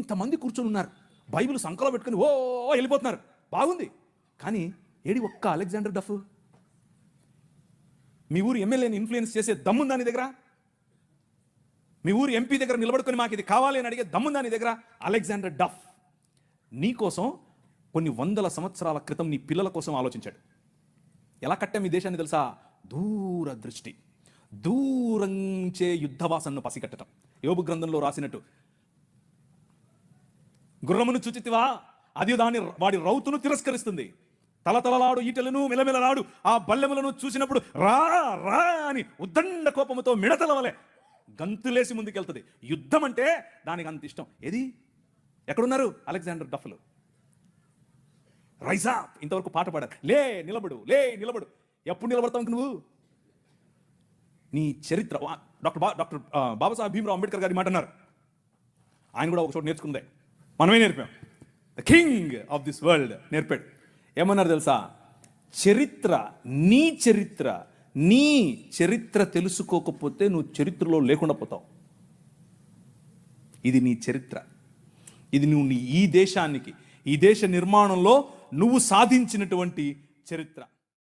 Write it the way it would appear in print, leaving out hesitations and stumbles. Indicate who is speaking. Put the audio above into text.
Speaker 1: ఇంతమంది కూర్చొని ఉన్నారు, బైబిల్ సంకలో పెట్టుకుని ఓ వెళ్ళిపోతున్నారు, బాగుంది. కానీ ఏడి ఒక్క అలెగ్జాండర్ డఫ్? మీ ఊరు ఎమ్మెల్యేని ఇన్ఫ్లుయెన్స్ చేసే దమ్ముందా నీ దగ్గర? మీ ఊరు ఎంపీ దగ్గర నిలబడుకొని మాకు ఇది కావాలి అని అడిగే దమ్ముందా నీ దగ్గర? అలెగ్జాండర్ డఫ్ నీ కోసం కొన్ని వందల సంవత్సరాల క్రితం నీ పిల్లల కోసం ఆలోచించాడు. ఎలా కట్టాం ఈ దేశాన్ని తెలుసా? దూరదృష్టి, దూరంచే యుద్ధవాసనను పసిగట్టడం. యోబు గ్రంథంలో రాసినట్టు, గుర్రమును చూచితివా, అది వాడి రౌతును తిరస్కరిస్తుంది, తలతలలాడు ఈటలను మెలమెలలాడు ఆ బల్లెములను చూసినప్పుడు రా రా అని ఉద్దండ కోపముతో మిడతల వలె గంతులేసి ముందుకెళ్తుంది. యుద్ధం అంటే దానికి అంత ఇష్టం. ఏది ఎక్కడున్నారు అలెగ్జాండర్ డఫ్లు? రైజా ఇంతవరకు పాట పాడారు, లే నిలబడు, లే నిలబడు. ఎప్పుడు నిలబడతావు నువ్వు? నీ చరిత్ర. డాక్టర్ బాబాసాహెబ్ భీమ్రావ్ అంబేద్కర్ గారి మాట అన్నారు, ఆయన కూడా ఒక చోట నేర్చుకుందే, మనమే నేర్పాం. The king of this world నేర్పాడు. ఏమన్నారు తెలుసా? చరిత్ర, నీ చరిత్ర తెలుసుకోకపోతే నువ్వు చరిత్రలో లేకుండా పోతావు. ఇది నీ చరిత్ర, ఇది నువ్వు ఈ దేశానికి, ఈ దేశ నిర్మాణంలో నువ్వు సాధించినటువంటి చరిత్ర.